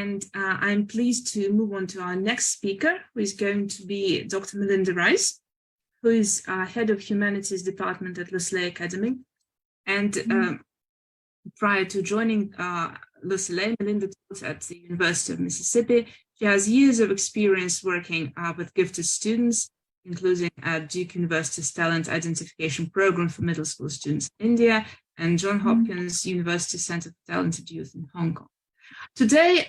And I'm pleased to move on to our next speaker, who is going to be Dr. Mindy, who is head of Humanities Department at Roleplay Academy. And prior to joining Roleplay, Mindy taught at the University of Mississippi. She has years of experience working with gifted students, including at Duke University's Talent Identification Program for middle school students in India and Johns Hopkins University Center for Talented Youth in Hong Kong. Today,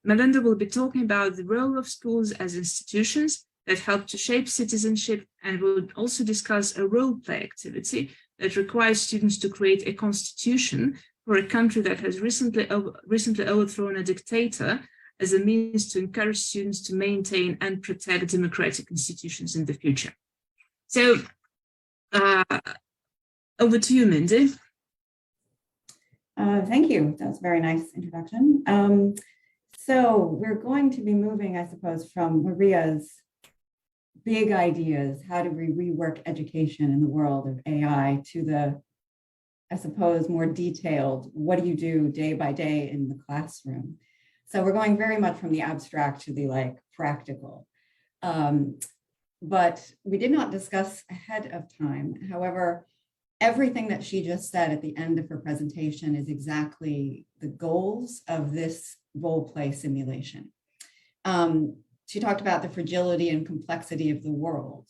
Mindy will be talking about the role of schools as institutions that help to shape citizenship, and will also discuss a role-play activity that requires students to create a constitution for a country that has recently overthrown a dictator as a means to encourage students to maintain and protect democratic institutions in the future. So, over to you, Mindy. Thank you. That's a very nice introduction. So we're going to be moving, I suppose, from Maria's big ideas, how do we rework education in the world of AI, to the, I suppose, more detailed, what do you do day by day in the classroom? So we're going very much from the abstract to the practical. But we did not discuss ahead of time. However, everything that she just said at the end of her presentation is exactly the goals of this role play simulation. She talked about the fragility and complexity of the world.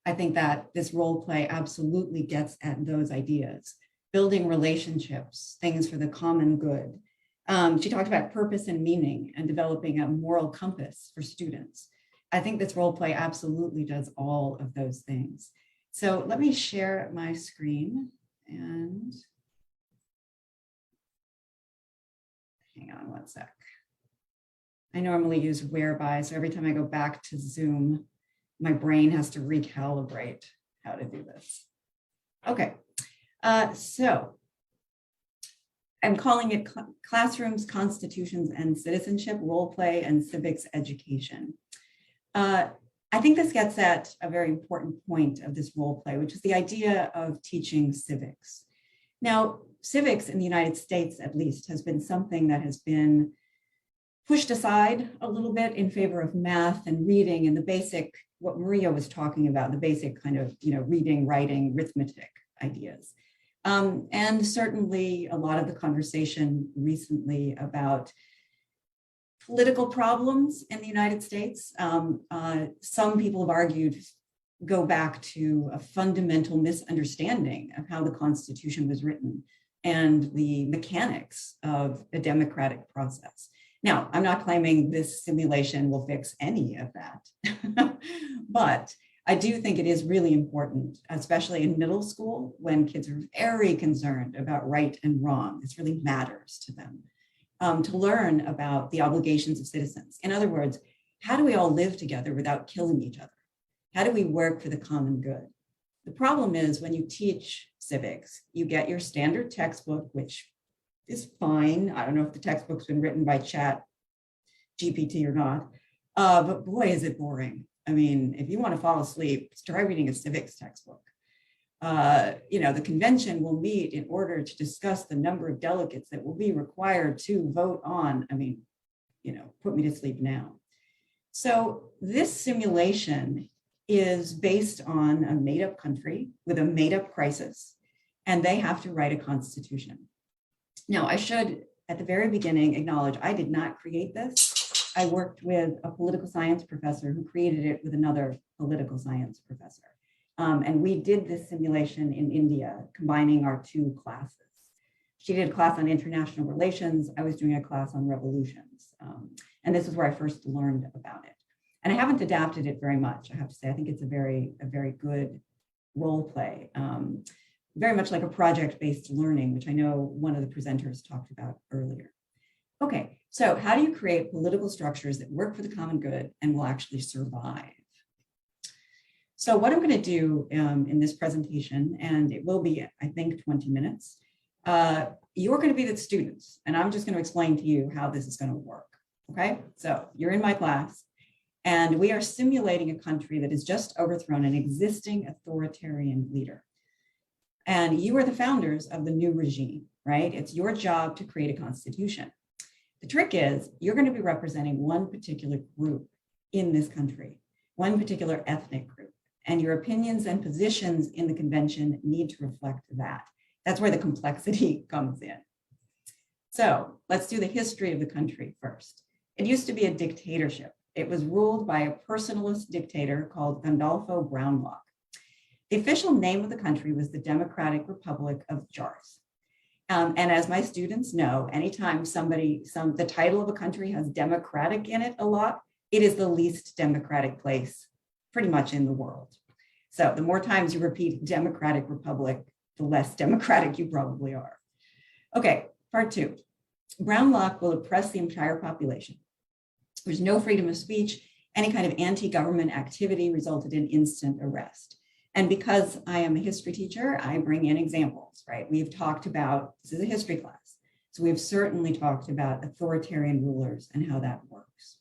I think that this role play absolutely gets at those ideas, building relationships, things for the common good. She talked about purpose and meaning and developing a moral compass for students. I think this role play absolutely does all of those things. So let me share my screen and hang on one sec. I normally use whereby, so every time I go back to Zoom, my brain has to recalibrate how to do this. Okay, so I'm calling it Classrooms, Constitutions, and Citizenship, Role Play, and Civics Education. I think this gets at a very important point of this role play, which is the idea of teaching civics. Now, civics in the United States, at least, has been something that has been pushed aside a little bit in favor of math and reading and the basic, what Maria was talking about, the basic kind of, reading, writing, arithmetic ideas. And certainly a lot of the conversation recently about political problems in the United States. Some people have argued go back to a fundamental misunderstanding of how the Constitution was written and the mechanics of a democratic process. Now, I'm not claiming this simulation will fix any of that, but I do think it is really important, especially in middle school, when kids are very concerned about right and wrong. This really matters to them. To learn about the obligations of citizens. In other words, how do we all live together without killing each other? How do we work for the common good? The problem is when you teach civics, you get your standard textbook, which is fine. I don't know if the textbook's been written by Chat GPT or not, but boy, is it boring. I mean, if you want to fall asleep, try reading a civics textbook. The convention will meet in order to discuss the number of delegates that will be required to vote on. I mean, put me to sleep now. So this simulation is based on a made-up country with a made-up crisis, and they have to write a constitution. Now, I should, at the very beginning, acknowledge I did not create this. I worked with a political science professor who created it with another political science professor. And we did this simulation in India, combining our two classes. She did a class on international relations. I was doing a class on revolutions. And this is where I first learned about it. And I haven't adapted it very much, I have to say. I think it's a very good role play, very much like a project-based learning, which I know one of the presenters talked about earlier. Okay, so how do you create political structures that work for the common good and will actually survive? So what I'm going to do in this presentation, and it will be, I think, 20 minutes, you're going to be the students, and I'm just going to explain to you how this is going to work. Okay, so you're in my class, and we are simulating a country that has just overthrown an existing authoritarian leader. And you are the founders of the new regime, right? It's your job to create a constitution. The trick is you're going to be representing one particular group in this country, one particular ethnic group, and your opinions and positions in the convention need to reflect that. That's where the complexity comes in. So let's do the history of the country first. It used to be a dictatorship. It was ruled by a personalist dictator called Gandolfo Brownlock. The official name of the country was the Democratic Republic of Jarth. And as my students know, anytime the title of a country has democratic in it a lot, it is the least democratic place pretty much in the world. So the more times you repeat Democratic Republic, the less democratic you probably are. Okay, part two. Brownlock will oppress the entire population. There's no freedom of speech. Any kind of anti-government activity resulted in instant arrest. And because I am a history teacher, I bring in examples, right? We've talked about, this is a history class, so we've certainly talked about authoritarian rulers and how that works.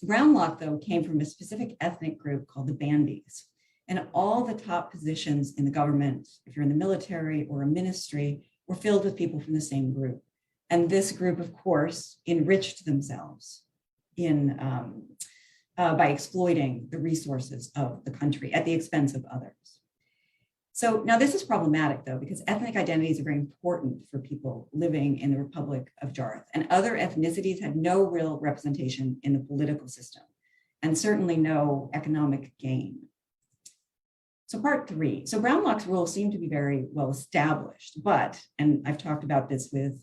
Brownlock, though, came from a specific ethnic group called the Bandis. And all the top positions in the government, if you're in the military or a ministry, were filled with people from the same group. And this group, of course, enriched themselves by exploiting the resources of the country at the expense of others. So now this is problematic, though, because ethnic identities are very important for people living in the Republic of Jarth, and other ethnicities had no real representation in the political system, and certainly no economic gain. So part three, so Brownlock's rules seem to be very well established, but, and I've talked about this with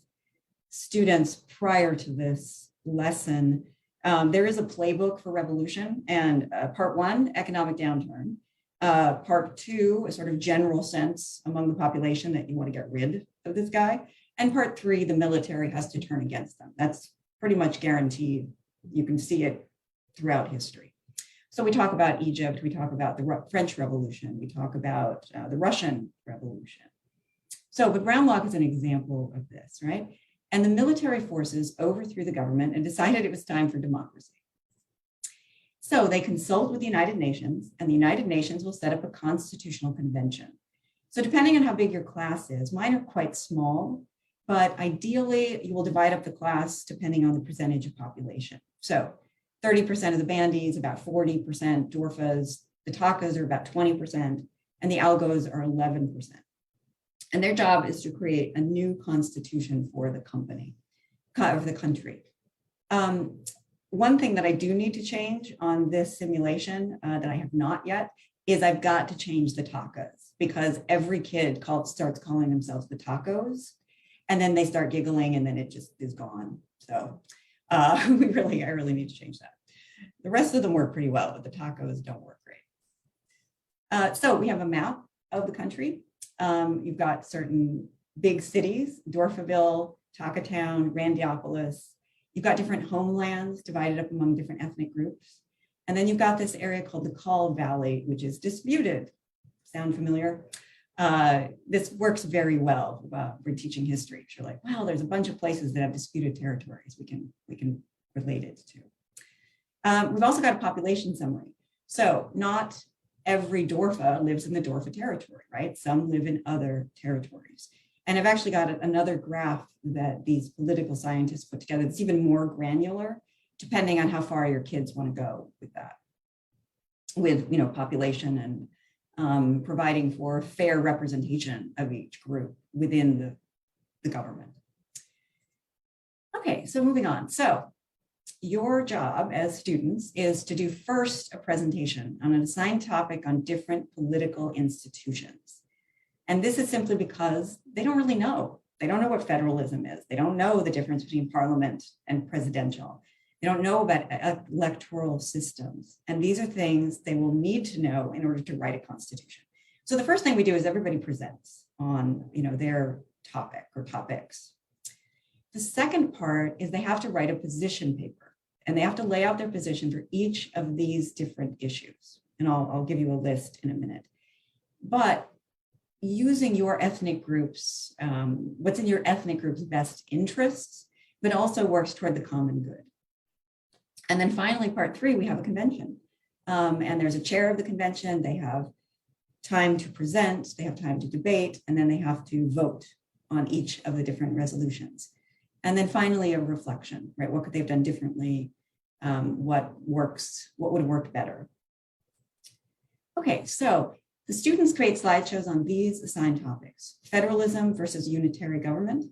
students prior to this lesson, there is a playbook for revolution, and part one, economic downturn. Part two, a sort of general sense among the population that you want to get rid of this guy. And part three, the military has to turn against them. That's pretty much guaranteed. You can see it throughout history. So we talk about Egypt, we talk about the French Revolution, we talk about the Russian Revolution. So, but Brownlock is an example of this, right? And the military forces overthrew the government and decided it was time for democracy. So they consult with the United Nations, and the United Nations will set up a constitutional convention. So depending on how big your class is, mine are quite small, but ideally you will divide up the class depending on the percentage of population. So 30% of the Bandis, about 40% Dorfas, the Takas are about 20%, and the Algos are 11%. And their job is to create a new constitution for the country. One thing that I do need to change on this simulation that I have not yet is I've got to change the Takas, because every kid starts calling themselves the Tacos, and then they start giggling and then it just is gone. So I really need to change that. The rest of them work pretty well, but the Tacos don't work great. So we have a map of the country. You've got certain big cities, Dorfaville, Takatown, Randiopolis. You've got different homelands divided up among different ethnic groups. And then you've got this area called the Kaul Valley, which is disputed. Sound familiar? This works very well for teaching history. You're like, wow, there's a bunch of places that have disputed territories we can relate it to. We've also got a population summary. So not every Dorfa lives in the Dorfa territory, right? Some live in other territories. And I've actually got another graph that these political scientists put together that's even more granular, depending on how far your kids want to go with that, with population and providing for fair representation of each group within the government. Okay, so moving on. So your job as students is to do first a presentation on an assigned topic on different political institutions. And this is simply because they don't really know. They don't know what federalism is. They don't know the difference between parliament and presidential. They don't know about electoral systems. And these are things they will need to know in order to write a constitution. So the first thing we do is everybody presents on their topic or topics. The second part is they have to write a position paper, and they have to lay out their position for each of these different issues. And I'll give you a list in a minute. But using your ethnic groups, what's in your ethnic group's best interests, but also works toward the common good. And then finally, part three, we have a convention. And there's a chair of the convention. They have time to present, they have time to debate, and then they have to vote on each of the different resolutions. And then finally, a reflection, right? What could they have done differently? What works? What would have worked better? Okay, so the students create slideshows on these assigned topics: federalism versus unitary government,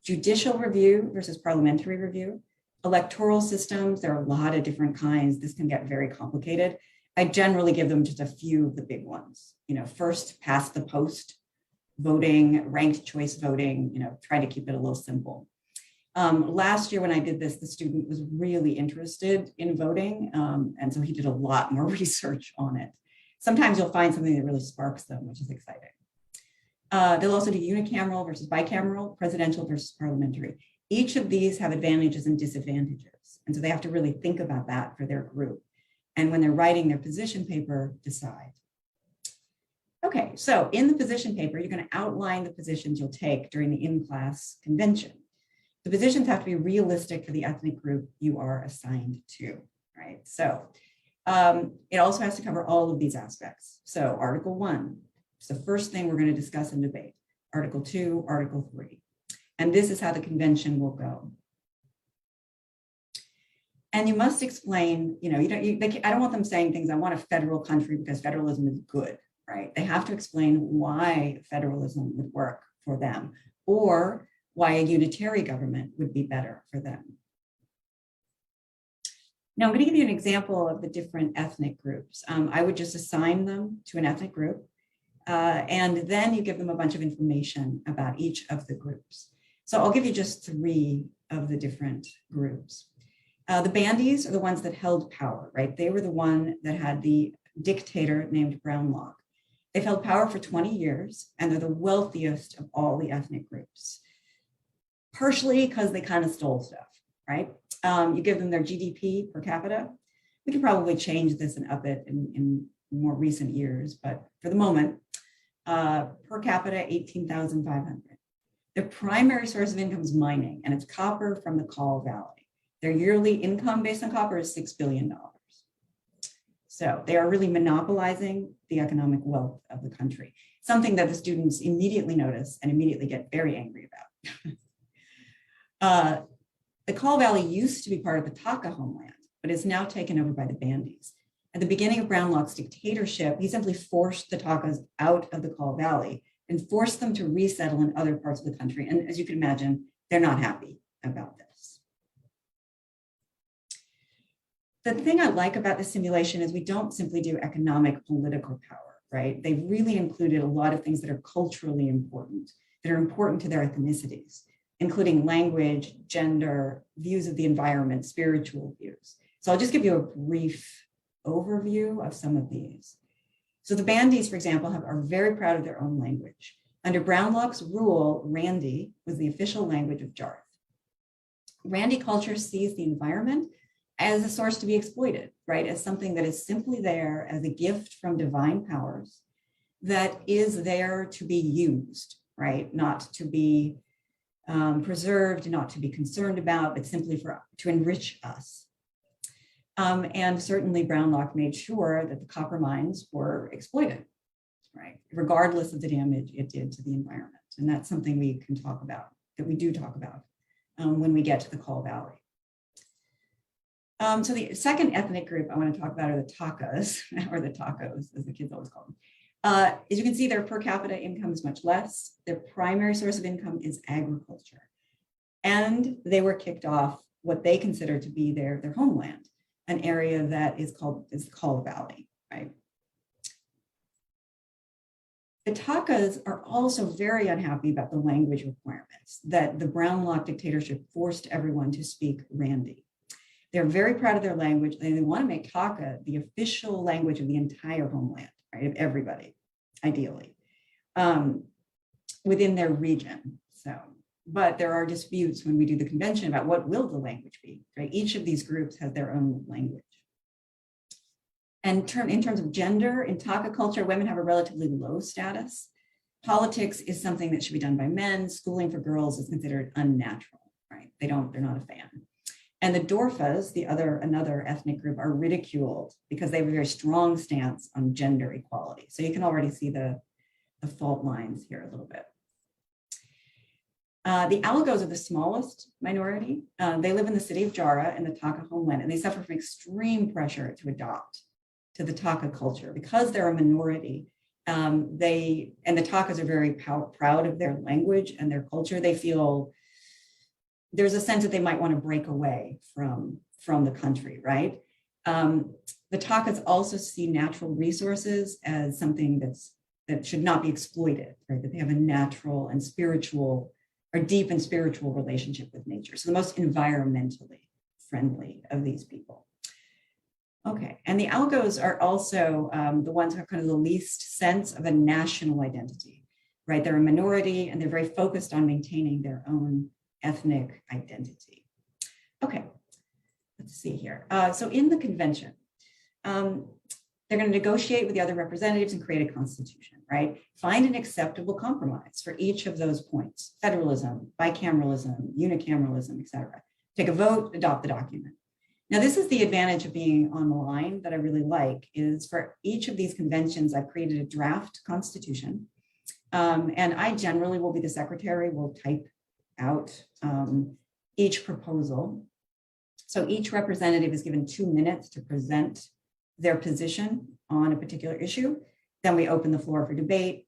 judicial review versus parliamentary review, electoral systems. There are a lot of different kinds. This can get very complicated. I generally give them just a few of the big ones. First, past the post voting, ranked choice voting, try to keep it a little simple. Last year when I did this, the student was really interested in voting. And so he did a lot more research on it. Sometimes you'll find something that really sparks them, which is exciting. They'll also do unicameral versus bicameral, presidential versus parliamentary. Each of these have advantages and disadvantages. And so they have to really think about that for their group. And when they're writing their position paper, decide. Okay, so in the position paper, you're going to outline the positions you'll take during the in-class convention. The positions have to be realistic for the ethnic group you are assigned to, right? So it also has to cover all of these aspects. So Article 1 is the first thing we're going to discuss and debate. Article 2, Article 3. And this is how the convention will go. And you must explain, I don't want them saying things, I want a federal country because federalism is good, right? They have to explain why federalism would work for them, or why a unitary government would be better for them. Now, I'm going to give you an example of the different ethnic groups. I would just assign them to an ethnic group, and then you give them a bunch of information about each of the groups. So I'll give you just 3 of the different groups. The bandies are the ones that held power, right? They were the one that had the dictator named Brownlock. They've held power for 20 years, and they're the wealthiest of all the ethnic groups, partially because they kind of stole stuff, right? You give them their GDP per capita. We could probably change this and up it in more recent years, but for the moment, per capita, 18,500. Their primary source of income is mining, and it's copper from the Kaw Valley. Their yearly income based on copper is $6 billion. So they are really monopolizing the economic wealth of the country, something that the students immediately notice and immediately get very angry about. The Kaw Valley used to be part of the Taka homeland, but is now taken over by the bandies. At the beginning of Brownlock's dictatorship, he simply forced the Takas out of the Kaw Valley and forced them to resettle in other parts of the country. And as you can imagine, they're not happy about this. The thing I like about this simulation is we don't simply do economic political power, right? They've really included a lot of things that are culturally important, that are important to their ethnicities, including language, gender, views of the environment, spiritual views. So I'll just give you a brief overview of some of these. So the bandies, for example, are very proud of their own language. Under Brownlock's rule, Randi was the official language of Jarth. Randi culture sees the environment as a source to be exploited, right? As something that is simply there as a gift from divine powers that is there to be used, right? Not to be preserved, not to be concerned about, but simply to enrich us. And certainly Brownlock made sure that the copper mines were exploited, right? Regardless of the damage it did to the environment. And that's something we can talk about, that we do talk about when we get to the Kaw Valley. So the second ethnic group I want to talk about are the Takas, or the Tacos, as the kids always call them. As you can see, their per capita income is much less. Their primary source of income is agriculture. And they were kicked off what they consider to be their homeland, an area that is the Kaw Valley, right? The Takas are also very unhappy about the language requirements that the Brownlock dictatorship forced everyone to speak Randi. They're very proud of their language, and they want to make Taka the official language of the entire homeland, right, of everybody, ideally, within their region. So, but there are disputes when we do the convention about what will the language be, right? Each of these groups has their own language. And in terms of gender, in Taka culture, women have a relatively low status. Politics is something that should be done by men. Schooling for girls is considered unnatural, right? They're not a fan. And the Dorfas, another ethnic group, are ridiculed because they have a very strong stance on gender equality. So you can already see the fault lines here a little bit. The Alagos are the smallest minority. They live in the city of Jara in the Taka homeland, and they suffer from extreme pressure to adopt to the Taka culture because they're a minority. The Takas are very proud of their language and their culture. They feel there's a sense that they might want to break away from the country, right? The Takas also see natural resources as something that should not be exploited, right? That they have a natural and spiritual or deep and spiritual relationship with nature. So the most environmentally friendly of these people. Okay, and the Algos are also the ones who have kind of the least sense of a national identity, right? They're a minority and they're very focused on maintaining their own ethnic identity. Okay, let's see here. So in the convention, they're going to negotiate with the other representatives and create a constitution, right? Find an acceptable compromise for each of those points: federalism, bicameralism, unicameralism, et cetera. Take a vote, adopt the document. Now, this is the advantage of being online that I really like, is for each of these conventions, I've created a draft constitution. And I generally will be the secretary, will type out each proposal. So each representative is given 2 minutes to present their position on a particular issue. Then we open the floor for debate.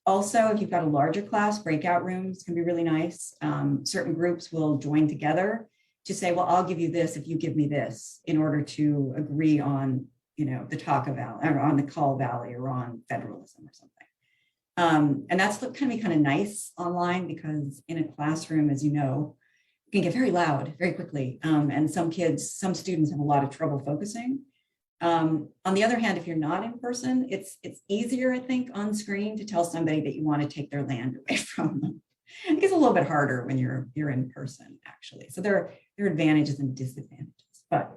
Also, if you've got a larger class, breakout rooms can be really nice. Certain groups will join together to say, well, I'll give you this if you give me this, in order to agree on, the Taka Valley, or on the Call Valley, or on federalism or something. And that's can be kind of nice online, because in a classroom, as you know, it can get very loud very quickly. And some students have a lot of trouble focusing. On the other hand, if you're not in person, it's easier, I think, on screen to tell somebody that you want to take their land away from them. It gets a little bit harder when you're in person, actually. So there are advantages and disadvantages. But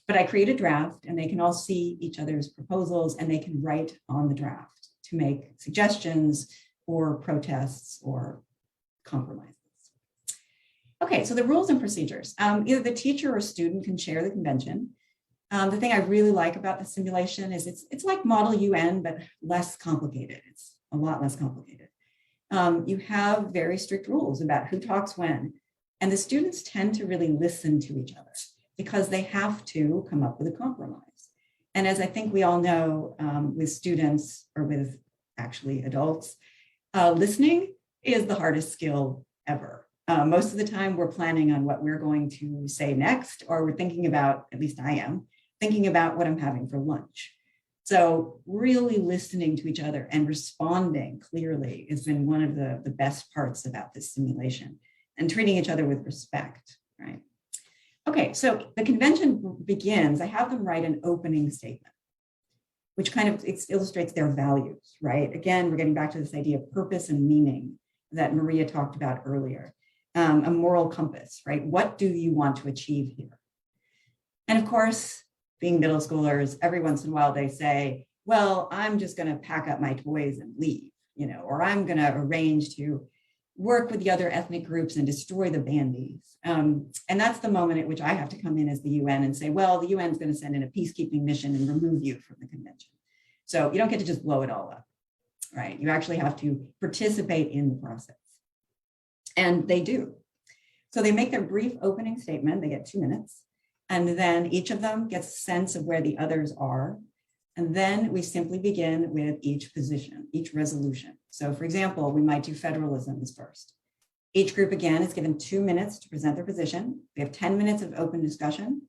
I create a draft, and they can all see each other's proposals, and they can write on the draft to make suggestions or protests or compromises. Okay, so the rules and procedures. Either the teacher or student can share the convention. The thing I really like about the simulation is it's like Model UN, but less complicated. It's a lot less complicated. You have very strict rules about who talks when, and the students tend to really listen to each other because they have to come up with a compromise. And as I think we all know, with students, or with actually adults, listening is the hardest skill ever. Most of the time we're planning on what we're going to say next, or we're thinking about, at least I am, thinking about what I'm having for lunch. So really listening to each other and responding clearly has been one of the best parts about this simulation, and treating each other with respect, right? Okay, so the convention begins. I have them write an opening statement, which kind of illustrates their values, right? Again, we're getting back to this idea of purpose and meaning that Maria talked about earlier. A moral compass, right? What do you want to achieve here? And of course, being middle schoolers, every once in a while they say, well, I'm just going to pack up my toys and leave, or I'm going to arrange to work with the other ethnic groups and destroy the bandies. And that's the moment at which I have to come in as the UN and say, well, the UN is going to send in a peacekeeping mission and remove you from the convention. So you don't get to just blow it all up, right? You actually have to participate in the process. And they do. So they make their brief opening statement. They get 2 minutes. And then each of them gets a sense of where the others are. And then we simply begin with each position, each resolution. So for example, we might do federalisms first. Each group again is given 2 minutes to present their position. We have 10 minutes of open discussion.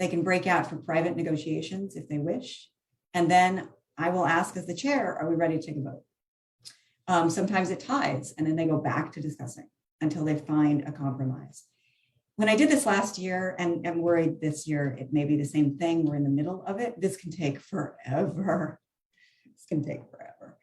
They can break out for private negotiations if they wish. And then I will ask as the chair, are we ready to take a vote? Sometimes it ties, and then they go back to discussing until they find a compromise. When I did this last year, and I'm worried this year it may be the same thing, we're in the middle of it, this can take forever. This can take forever.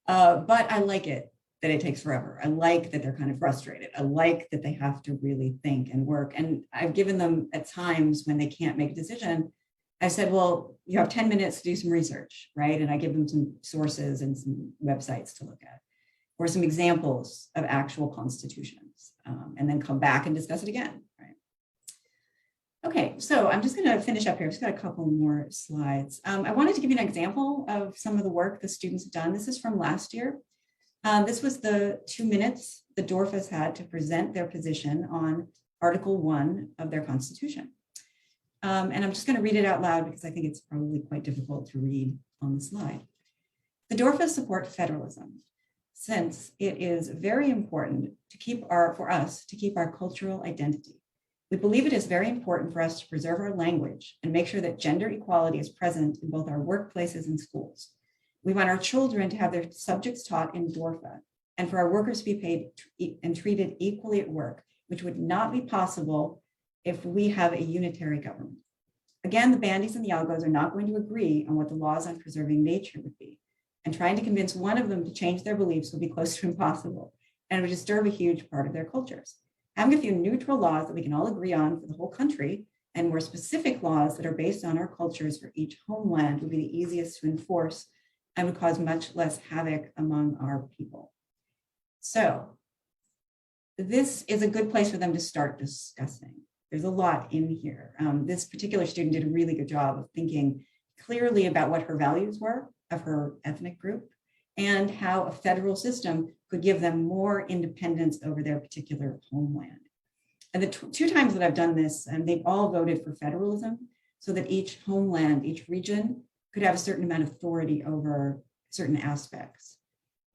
But I like it that it takes forever. I like that they're kind of frustrated. I like that they have to really think and work. And I've given them, at times when they can't make a decision, I said, well, you have 10 minutes to do some research, right? And I give them some sources and some websites to look at, or some examples of actual constitutions, and then come back and discuss it again, right? Okay, so I'm just gonna finish up here. I've just got a couple more slides. I wanted to give you an example of some of the work the students have done. This is from last year. This was the 2 minutes the Dorfas had to present their position on Article 1 of their Constitution. And I'm just going to read it out loud because I think it's probably quite difficult to read on the slide. The Dorfas support federalism, since it is very important for us to keep our cultural identity. We believe it is very important for us to preserve our language and make sure that gender equality is present in both our workplaces and schools. We want our children to have their subjects taught in Dorfa and for our workers to be paid and treated equally at work, which would not be possible if we have a unitary government. Again, the Bandys and the Algos are not going to agree on what the laws on preserving nature would be. And trying to convince one of them to change their beliefs will be close to impossible and would disturb a huge part of their cultures. Having a few neutral laws that we can all agree on for the whole country and more specific laws that are based on our cultures for each homeland would be the easiest to enforce and would cause much less havoc among our people. So this is a good place for them to start discussing. There's a lot in here. This particular student did a really good job of thinking clearly about what her values were of her ethnic group and how a federal system could give them more independence over their particular homeland. And the two times that I've done this, they've all voted for federalism so that each homeland, each region could have a certain amount of authority over certain aspects.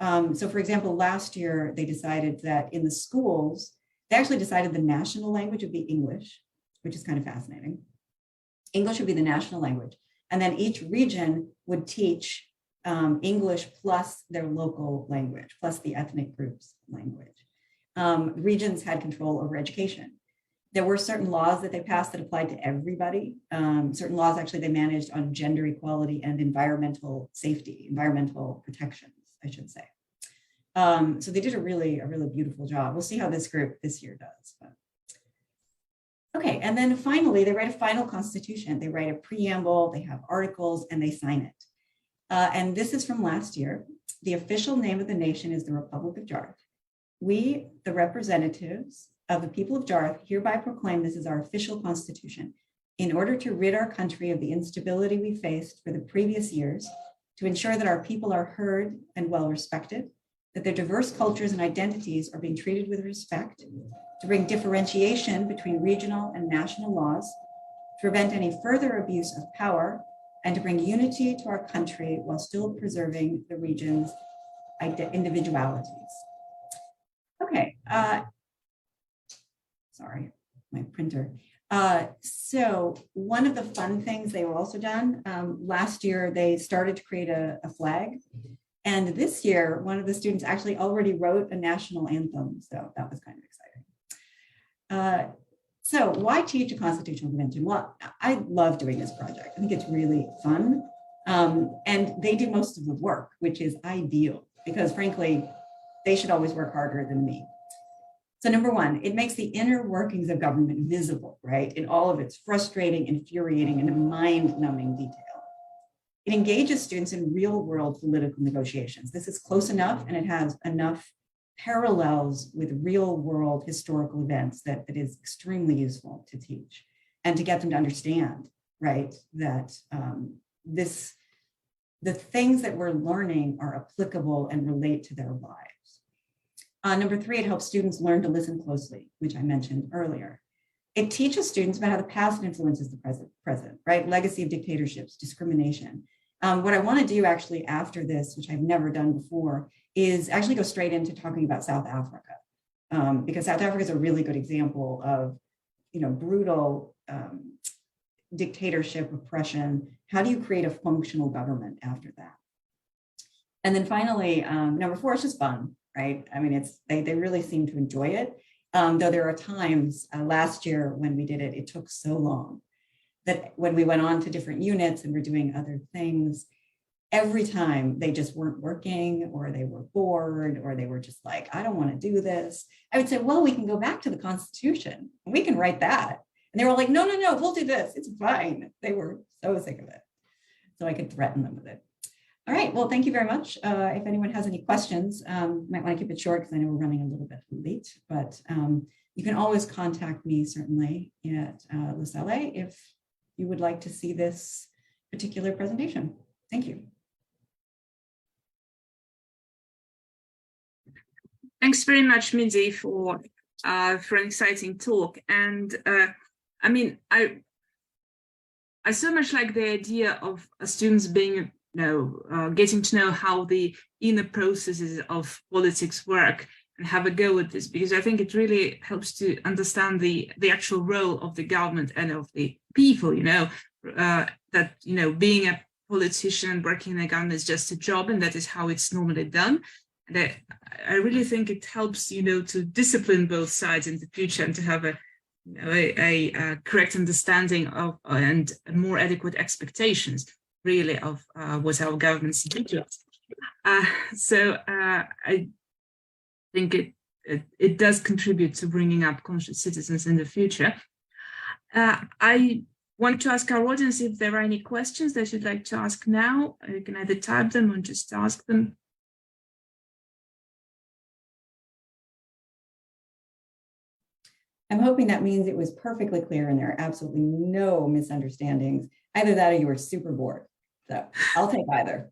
So for example, last year, they decided that in the schools, they actually decided the national language would be English, which is kind of fascinating. English would be the national language. And then each region would teach English plus their local language, plus the ethnic group's language. Regions had control over education. There were certain laws that they passed that applied to everybody. Certain laws actually they managed on gender equality and environmental safety, environmental protections, I should say. So they did a really beautiful job. We'll see how this group this year does. But. Okay, and then finally, they write a final constitution. They write a preamble, they have articles, and they sign it. And this is from last year. The official name of the nation is the Republic of Jarth. We, the representatives of the people of Jarth, hereby proclaim this is our official constitution in order to rid our country of the instability we faced for the previous years, to ensure that our people are heard and well respected, that their diverse cultures and identities are being treated with respect, to bring differentiation between regional and national laws, to prevent any further abuse of power, and to bring unity to our country while still preserving the region's individualities. Okay, sorry, my printer. So one of the fun things they were also done, last year they started to create a flag. And this year, one of the students actually already wrote a national anthem. So that was kind of exciting. So why teach a constitutional convention? Well, I love doing this project. I think it's really fun. And they do most of the work, which is ideal because frankly, they should always work harder than me. So number one, it makes the inner workings of government visible, right? In all of its frustrating, infuriating, and mind-numbing detail. It engages students in real-world political negotiations. This is close enough and it has enough parallels with real-world historical events that it is extremely useful to teach and to get them to understand, right, that the things that we're learning are applicable and relate to their lives. Number three, it helps students learn to listen closely, which I mentioned earlier. It teaches students about how the past influences the present, right? Legacy of dictatorships, discrimination. What I want to do actually after this, which I've never done before, is actually go straight into talking about South Africa, because South Africa is a really good example of, brutal dictatorship, oppression. How do you create a functional government after that? And then finally, number four is just fun, right? I mean, they really seem to enjoy it. Though there are times last year when we did it, it took so long that when we went on to different units and we're doing other things, every time they just weren't working or they were bored or they were just like, I don't want to do this. I would say, well, we can go back to the Constitution and we can write that. And they were like, no, we'll do this. It's fine. They were so sick of it. So I could threaten them with it. All right, well, thank you very much. If anyone has any questions, might want to keep it short because I know we're running a little bit late, but you can always contact me certainly at LaSalle if you would like to see this particular presentation. Thank you. Thanks very much, Mindy, for an exciting talk. And I mean, I so much like the idea of students being, getting to know how the inner processes of politics work and have a go at this, because I think it really helps to understand the actual role of the government and of the people, that, being a politician and working in the government is just a job, and that is how it's normally done. And I really think it helps, to discipline both sides in the future and to have a correct understanding of and more adequate expectations, really, of what our governments do. So I think it does contribute to bringing up conscious citizens in the future. I want to ask our audience if there are any questions that you'd like to ask now. You can either type them or just ask them. I'm hoping that means it was perfectly clear and there are absolutely no misunderstandings. Either that or you were super bored. So I'll take either.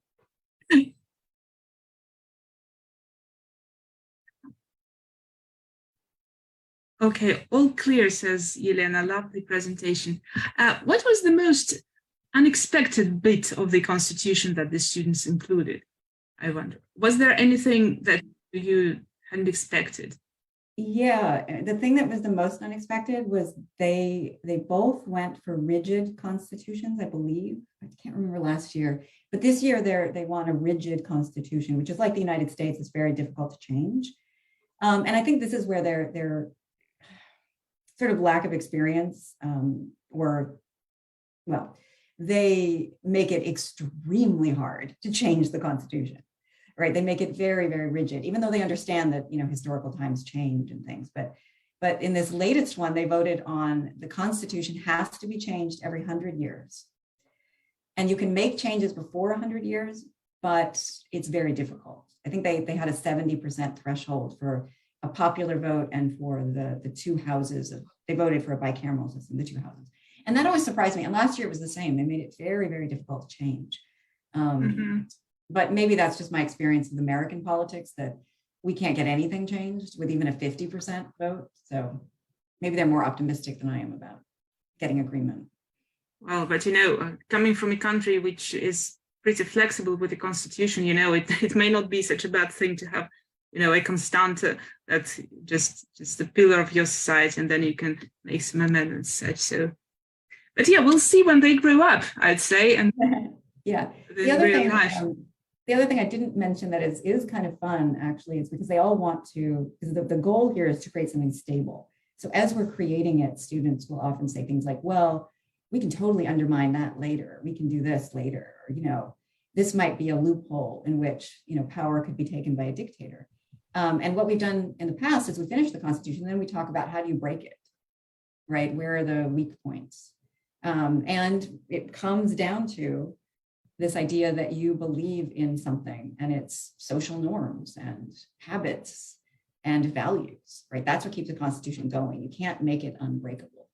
Okay, all clear, says Yelena. Lovely presentation. What was the most unexpected bit of the Constitution that the students included? I wonder. Was there anything that you hadn't expected? Yeah, the thing that was the most unexpected was they both went for rigid constitutions, I believe. I can't remember last year, but this year they want a rigid constitution, which is like the United States. It's very difficult to change. And I think this is where their sort of lack of experience they make it extremely hard to change the Constitution. Right, they make it very, very rigid, even though they understand that historical times change and things. But in this latest one, they voted on the Constitution has to be changed every 100 years, and you can make changes before 100 years, but it's very difficult. I think they had a 70% threshold for a popular vote and for the two houses. They voted for a bicameral system, the two houses, and that always surprised me. And last year it was the same. They made it very, very difficult to change. But maybe that's just my experience with American politics, that we can't get anything changed with even a 50% vote. So maybe they're more optimistic than I am about getting agreement. Well, but coming from a country which is pretty flexible with the Constitution, it may not be such a bad thing to have, a constante that's just the pillar of your society, and then you can make some amendments such. So, but yeah, we'll see when they grow up, I'd say. And yeah, the other thing I didn't mention that is kind of fun, actually, is because they all want to, because the goal here is to create something stable. So as we're creating it, students will often say things like, well, we can totally undermine that later. We can do this later. Or, this might be a loophole in which, power could be taken by a dictator. And what we've done in the past is we finish the Constitution, then we talk about how do you break it, right? Where are the weak points? And it comes down to this idea that you believe in something and its social norms and habits and values, right? That's what keeps the Constitution going. You can't make it unbreakable.